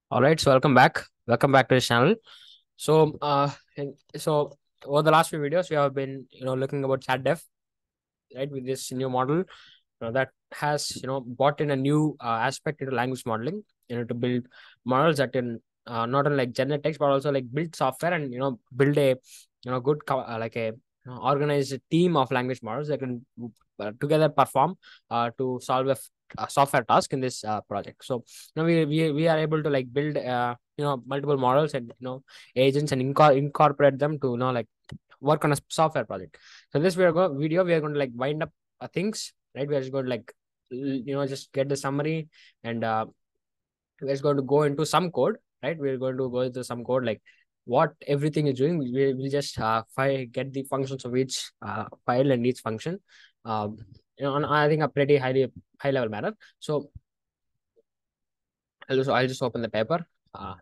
All right, so welcome back. Welcome back to the channel. So, so over the last few videos, we have been, looking about ChatDev, right, with this new model, that has, brought in a new aspect into language modeling, to build models that can not only like generate text, but also like build software and, build a, good, like a organized team of language models that can together perform to solve a software task in this project. So, we are able to like build, multiple models and, agents and incorporate them to, like work on a software project. So this video, we are going to like wind up things, right? We are just going to like, just get the summary and we're just going to go into some code, right? We're going to go into some code, like what everything is doing. We'll just get the functions of each file and each function, um, on, I think, a pretty high level manner. So I'll just open the paper. Uh,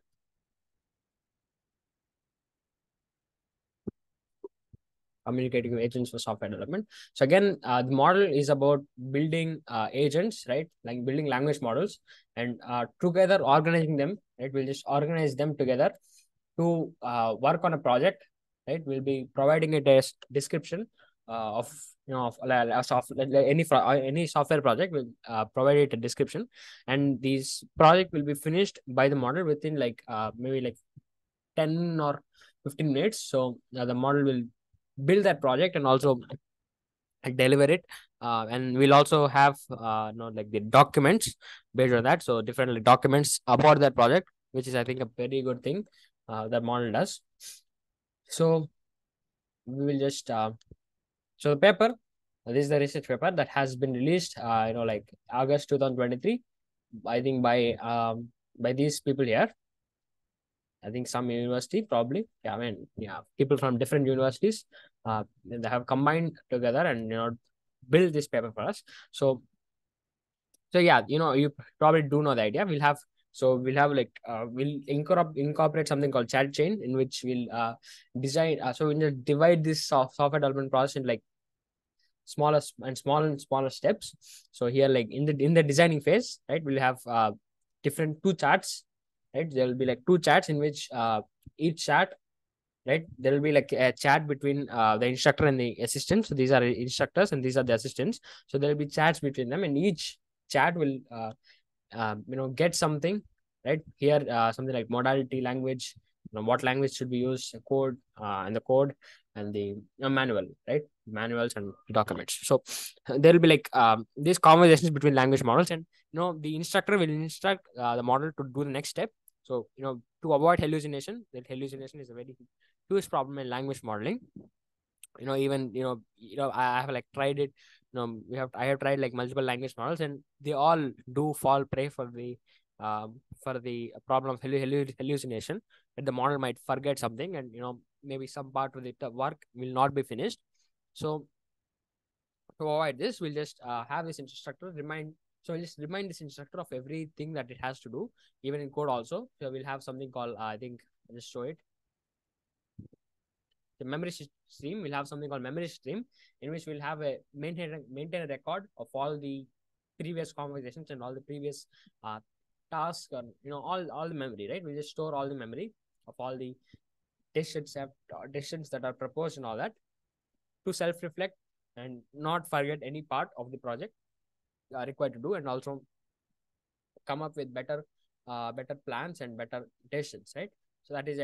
Communicating with agents for software development. So again, the model is about building agents, right? Like building language models and together organizing them, right? We'll just organize them together to work on a project, right? We'll be providing it a description of, of any software project will provide it a description, and this project will be finished by the model within like maybe like 10 or 15 minutes. So the model will build that project and also deliver it, and we'll also have like the documents based on that, so different like, documents about that project, which is, I think, a very good thing that model does. So we will just so the paper, this is the research paper that has been released like August 2023, I think, by these people here. I think some university, probably. Yeah, I mean, yeah, people from different universities, they have combined together and, build this paper for us. So, yeah, you probably do know the idea. We'll have like we'll incorporate something called chat chain, in which we'll design. So we'll divide this software development process in like smaller steps. So here, like in the designing phase, right, we'll have different two charts, right? There will be like two chats in which each chat, right, there will be like a chat between the instructor and the assistant. So these are instructors and these are the assistants. So there will be chats between them, and each chat will get something, right? Here, something like modality, language, what language should be used, code, and the code, and the manual, right? Manuals and documents. So there will be like these conversations between language models, and the instructor will instruct the model to do the next step. So, to avoid hallucination, that hallucination is a very huge problem in language modeling. Even I have like tried it. I have tried like multiple language models, and they all do fall prey for the problem of hallucination, that the model might forget something, and maybe some part of the work will not be finished. So to avoid this, we'll just have this instructor remind. So we'll just remind this instructor of everything that it has to do, even in code also. So we'll have something called, I think, I'll just show it. The memory stream, we'll have something called memory stream, in which we'll have a maintain a record of all the previous conversations and all the previous tasks, or all the memory, right? We'll just store all the memory of all the decisions that are proposed and all that, to self-reflect and not forget any part of the project required to do, and also come up with better plans and better decisions, right? So that is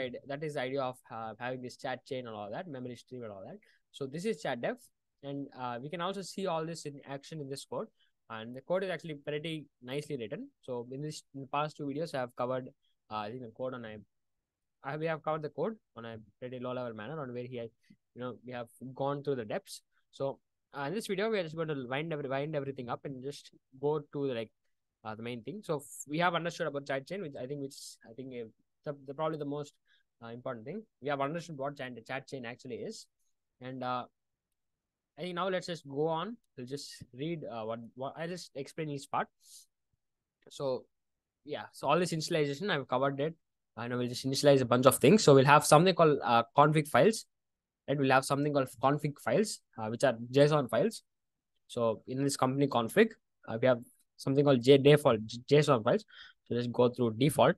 the idea of having this chat chain and all that, memory stream and all that. So this is ChatDev, and we can also see all this in action in this code, and the code is actually pretty nicely written. So in the past two videos, I have covered I think the code on we have covered the code on a pretty low level manner, on where we have gone through the depths. So in this video, we are just going to wind everything up and just go to the main thing. So we have understood about chat chain, which I think probably the most important thing. We have understood what chat chain actually is, and I think now let's just go on. We'll just read what I just explain each part. So yeah, so all this initialization I've covered it. I know we'll just initialize a bunch of things. So we'll have something called config files. Right, we'll have something called config files, which are JSON files. So in this company config, we have something called default JSON files. So let's go through default.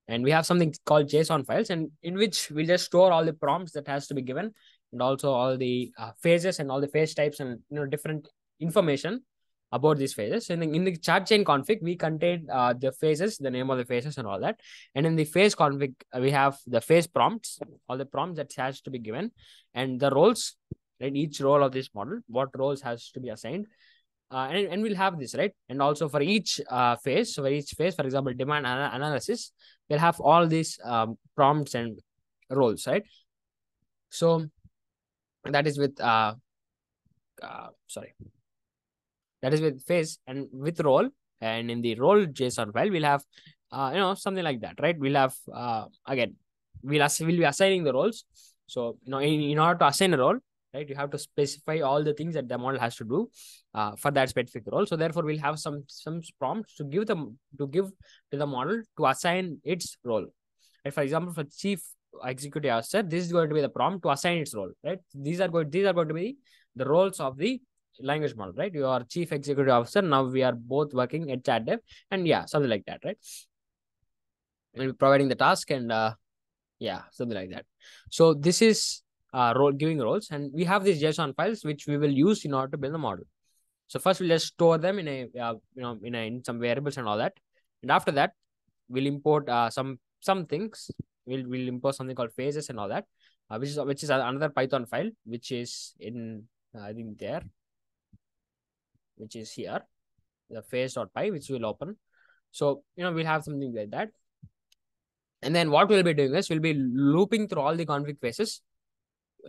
And we have something called JSON files, and in which we just store all the prompts that has to be given, and also all the phases and all the phase types, and different information about these phases. And in the chat chain config, we contain the phases, the name of the phases and all that. And in the phase config, we have the phase prompts, all the prompts that has to be given, and the roles, right? Each role of this model, what roles has to be assigned. And we'll have this, right? And also for each phase, so for each phase, for example, demand analysis, we'll have all these prompts and roles, right? So that is with sorry, that is with phase and with role. And in the role JSON file, we'll have something like that, right? We'll have again, we'll be assigning the roles. So in order to assign a role, right, you have to specify all the things that the model has to do for that specific role. So therefore, we'll have some prompts to give to the model to assign its role. Right? For example, for chief executive officer, this is going to be the prompt to assign its role. Right? These are going to be the roles of the language model. Right? You are chief executive officer. Now we are both working at ChatDev, and yeah, something like that. Right? We'll be providing the task, and yeah, something like that. So this is role giving roles, and we have these JSON files which we will use in order to build the model. So first we'll just store them in a in some variables and all that, and after that we'll import some things. We'll import something called phases and all that, which is another Python file, which is in I think there, which is here, the phase.py, which we'll open. So we'll have something like that. And then what we'll be doing is we'll be looping through all the config phases,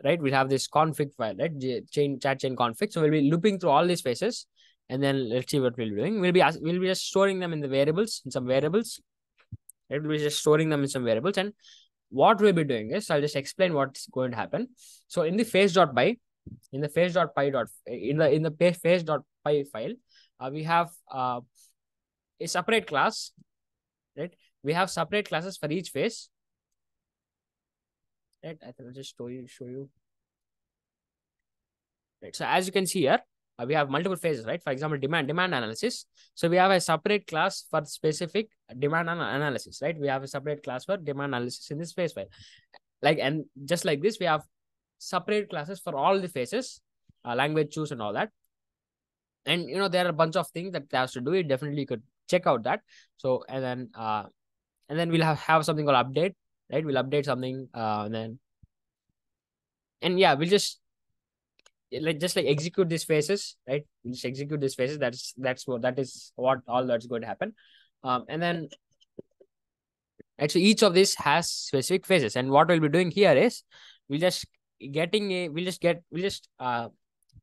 right? We'll have this config file, right? Chat chain config. So we'll be looping through all these phases, and then let's see what we'll be doing. We'll be just storing them in the variables, in some variables. Right? We'll be just storing them in some variables, and what we'll be doing is I'll just explain what's going to happen. So in the phase.py, in the phase.py file, we have a separate class, right? We have separate classes for each phase. Right? I will just show you. Right. So as you can see here, we have multiple phases, right? For example, demand analysis. So we have a separate class for specific demand analysis, right? We have a separate class for demand analysis in this phase file. And just like this, we have separate classes for all the phases, language choose and all that. And there are a bunch of things that has to do it. Definitely you could check out that. So and then we'll have something called update, right? We'll update something, and yeah, we'll just execute these phases, right? We'll just execute these phases. That is what all that's going to happen. And then actually each of these has specific phases. And what we'll be doing here is we'll just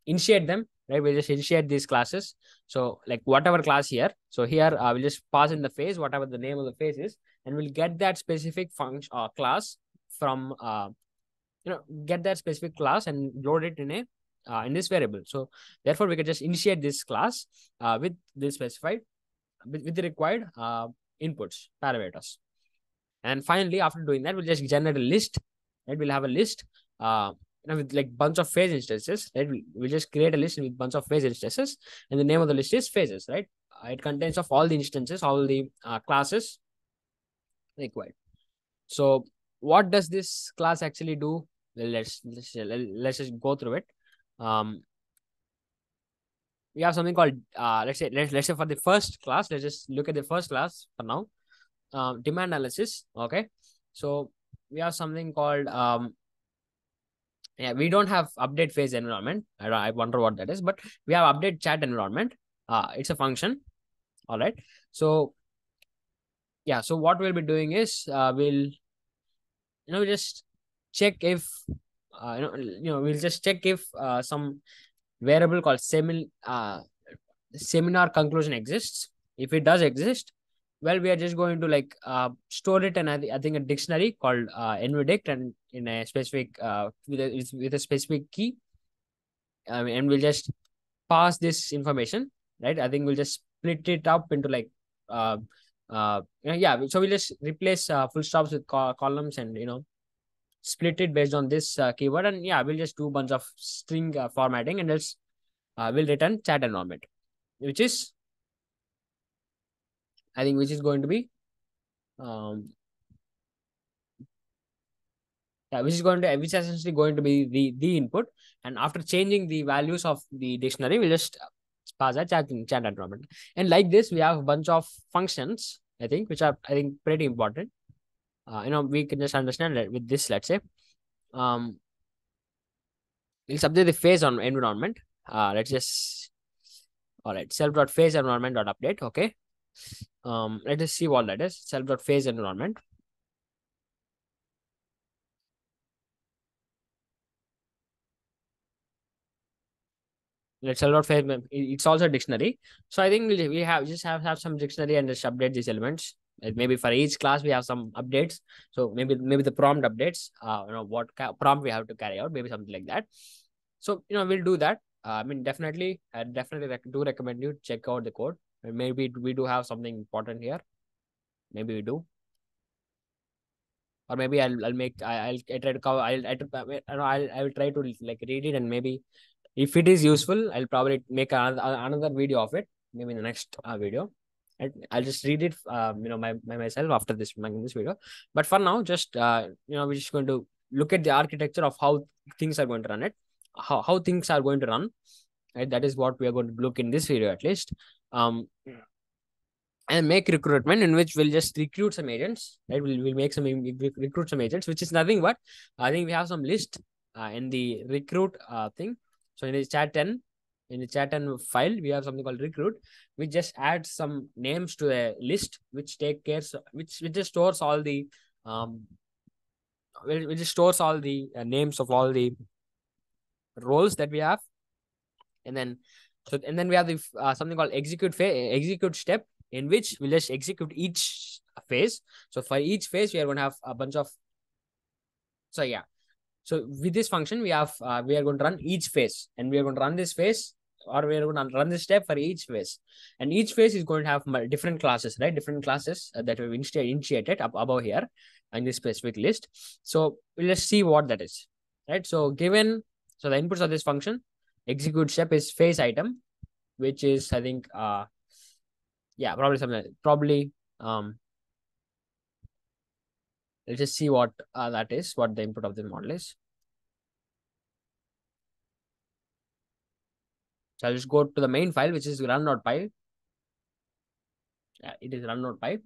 initiate them, right? We'll just initiate these classes. So like whatever class here. So here we'll just pass in the phase, whatever the name of the phase is, and we'll get that specific function class from get that specific class and load it in this variable. So therefore we can just initiate this class with the specified with the required inputs parameters. And finally, after doing that, we'll just generate a list. Right? We'll have a list with like bunch of phase instances. Right? We'll just create a list with bunch of phase instances, and the name of the list is phases. Right? It contains of all the instances, all the classes required. So what does this class actually do? Well, let's just go through it. We have something called let's say for the first class, let's just look at the first class for now. Demand analysis. Okay, so we have something called yeah, we don't have update phase environment. I wonder what that is, but we have update chat environment. It's a function. All right. So yeah, so what we'll be doing is we'll just check if we'll just check if some variable called seminar conclusion exists. If it does exist, well, we are just going to store it in I think a dictionary called nvdict, and in a specific with a specific key, and we'll just pass this information, right? I think we'll just split it up into yeah. So we'll just replace full stops with columns, and split it based on this keyword, and yeah, we'll just do a bunch of string formatting, and we'll return chat environment, which is I think which is going to be which is going to which is essentially going to be the input. And after changing the values of the dictionary, we'll just pass that chat environment. And like this, we have a bunch of functions, I think, which are, I think, pretty important. We can just understand that with this, let's say, um, we'll subject the phase on environment. Let's just, all right, self.phase environment dot update. Okay. Let us see what that is. Self.phase environment. Let's self.phase. It's also a dictionary. So I think we have just have some dictionary and just update these elements. Maybe for each class we have some updates. So maybe the prompt updates. What prompt we have to carry out. Maybe something like that. So we'll do that. I mean, definitely, I definitely do recommend you check out the code. And maybe we do have something important here. Maybe we do, or maybe I'll try to cover. I will try to like read it, and maybe if it is useful, I'll probably make another video of it. Maybe in the next video. I'll just read it, by myself after this making this video. But for now, just we're just going to look at the architecture of how things are going to run it, how things are going to run. Right, that is what we are going to look in this video at least. And make recruitment in which we'll just recruit some agents, right? We'll make some recruit some agents, which is nothing but I think we have some list in the recruit thing. So in the chat 10 file, we have something called recruit. We just add some names to the list, which take care, which just stores all the which just stores all the names of all the roles that we have. And then we have the something called execute step, in which we'll just execute each phase. So for each phase, we are going to have a bunch of. So yeah, so with this function, we are going to run each phase, and we are going to run this phase, or we are going to run this step for each phase, and each phase is going to have different classes, right? Different classes that we've initiated up above here in this specific list. So we'll just see what that is, right? So the inputs of this function, execute step is phase item, which is, I think, probably something let's just see what that is, what the input of the model is. So I'll just go to the main file, which is run.py. Yeah, it is run.py.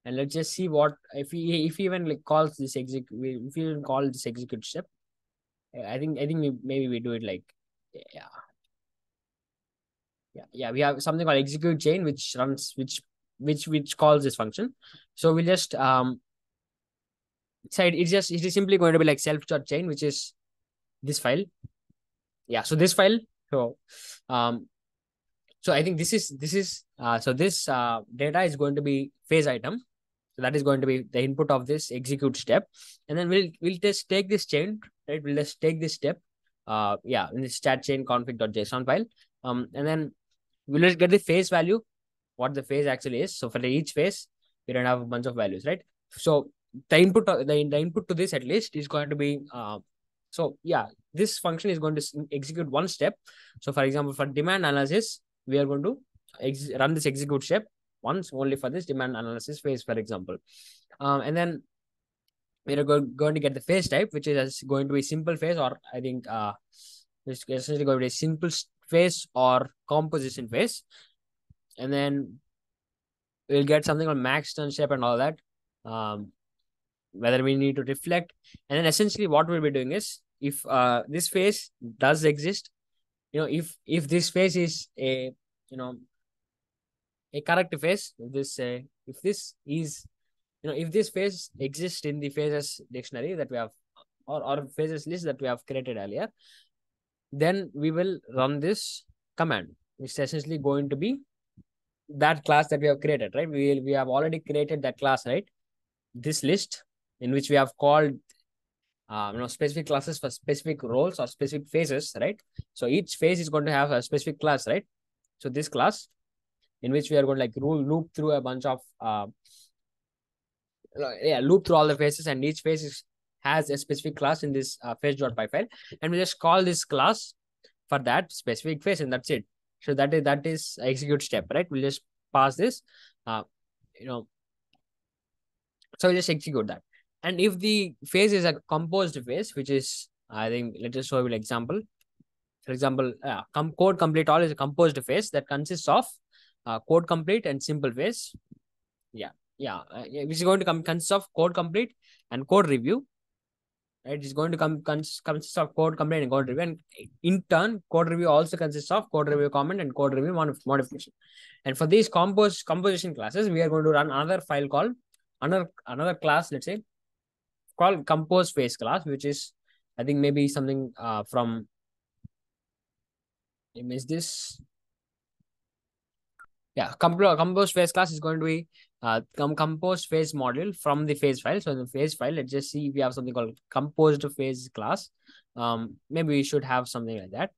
And let's just see what if he even like calls this if we even call this execute step. I think maybe we do it like we have something called execute chain, which runs which calls this function. So we'll just so it is simply going to be like self.chain, which is this file. Yeah, so this file. So I think this is so this data is going to be phase item. So that is going to be the input of this execute step. And then we'll just take this chain, right? We'll just take this step in this chat chain config.json file. And then we'll just get the phase value, what the phase actually is. So for each phase, we don't have a bunch of values, right? So the input to this at least is going to be this function is going to execute one step. So for example, for demand analysis, we are going to run this execute step once only for this demand analysis phase, for example. And then we are going to get the phase type, which is going to be simple phase, or I think it's essentially going to be a simple phase or composition phase. And then we'll get something called max turn step and all that. Whether we need to reflect. And then essentially what we'll be doing is, if this phase does exist, if this phase is a correct phase, if this phase exists in the phases dictionary that we have, or phases list that we have created earlier, then we will run this command, which is essentially going to be that class that we have created, right? We have already created that class, right? This list in which we have called specific classes for specific roles or specific phases, right? So each phase is going to have a specific class, right? So this class in which we are going to like loop through a bunch of loop through all the phases, and each phase has a specific class in this phase.py file, and we just call this class for that specific phase, and that's it. So that is execute step, right? We'll just pass this, so we'll just execute that. And if the phase is a composed phase, which is, I think, let us show you an example. For example, code complete all is a composed phase that consists of code complete and simple phase. Yeah, which is going to consist of code complete and code review. Right, it's going to consist of code complete and code review, and in turn, code review also consists of code review comment and code review modification. And for these composition classes, we are going to run another file called another class, let's say, called compose phase class, which is, I think, maybe something from, is this, yeah, compose phase class is going to be compose phase module from the phase file. So in the phase file, let's just see if we have something called composed phase class. Maybe we should have something like that.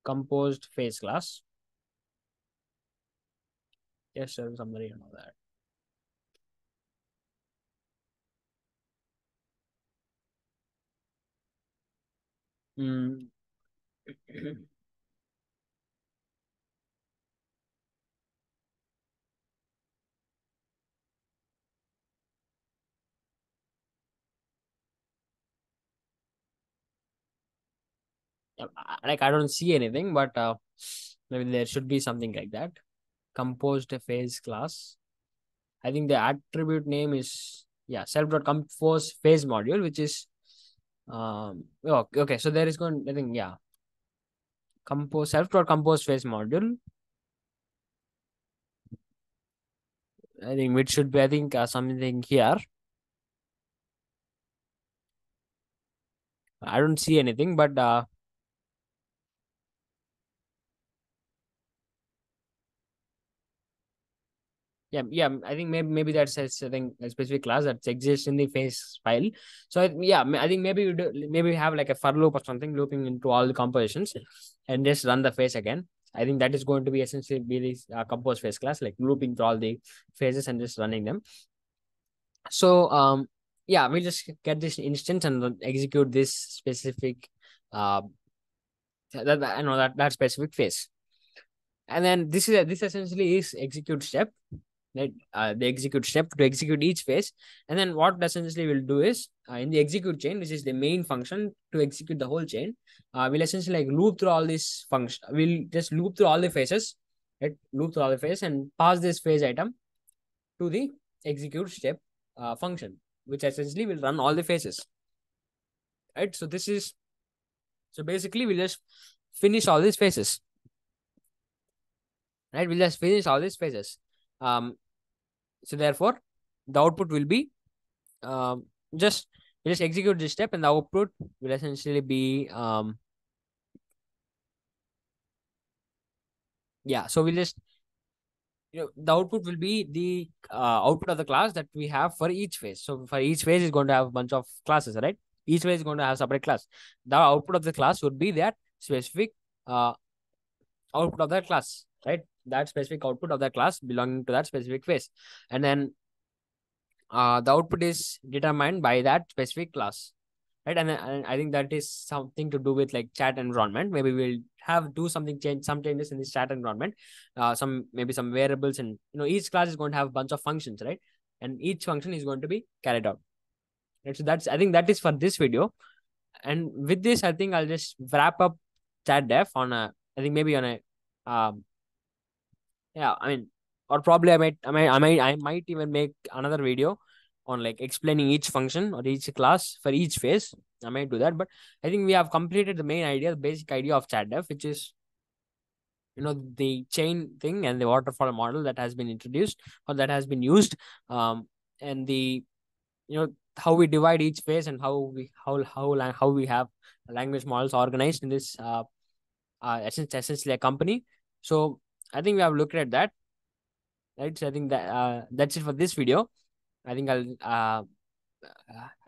Composed phase class. Yes, sir, somebody know that. Mm. Yeah, like I don't see anything, but maybe there should be something like that. Composed phase class. I think the attribute name is, yeah, self.compose phase module, which is okay. So there is going, I think, yeah, compose self.compose phase module. I think which should be, I think, something here. I don't see anything, but yeah, I think maybe that's a, I think, a specific class that exists in the face file. So yeah, I think maybe we have like a for loop or something looping into all the compositions and just run the face again. I think that is going to be essentially be this compose phase class, like looping through all the phases and just running them. So yeah, we just get this instance and then execute this specific uh that I know that specific phase. And then this essentially is execute step, right? The execute step to execute each phase. And then what essentially will do is in the execute chain, which is the main function to execute the whole chain, we'll essentially like loop through all these functions. We'll just loop through all the phases, right? Loop through all the phases and pass this phase item to the execute step function, which essentially will run all the phases, right? So basically we'll just finish all these phases, right? We'll just finish all these phases. So therefore, the output will be um, just we just execute this step, and the output will essentially be yeah. So we'll just, the output will be the output of the class that we have for each phase. So for each phase is going to have a bunch of classes, right? Each phase is going to have separate class. The output of the class would be that specific uh, output of that class, right? That specific output of that class belonging to that specific phase, and then the output is determined by that specific class, right? And I think that is something to do with like chat environment. Maybe we'll have do something some changes in this chat environment, maybe some variables, and each class is going to have a bunch of functions, right? And each function is going to be carried out, right? So that's, I think, that is for this video. And with this, I think I'll just wrap up ChatDev on a, I think maybe on a yeah, I mean, or probably I might even make another video on like explaining each function or each class for each phase. I might do that, but I think we have completed the main idea, the basic idea of ChatDev, which is the chain thing and the waterfall model that has been introduced or that has been used, and the how we divide each phase and how we have language models organized in this essentially a company. So I think we have looked at that, right? So I think that that's it for this video. I think I'll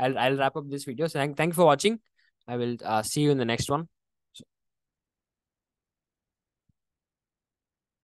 wrap up this video. So thank you for watching. I will see you in the next one.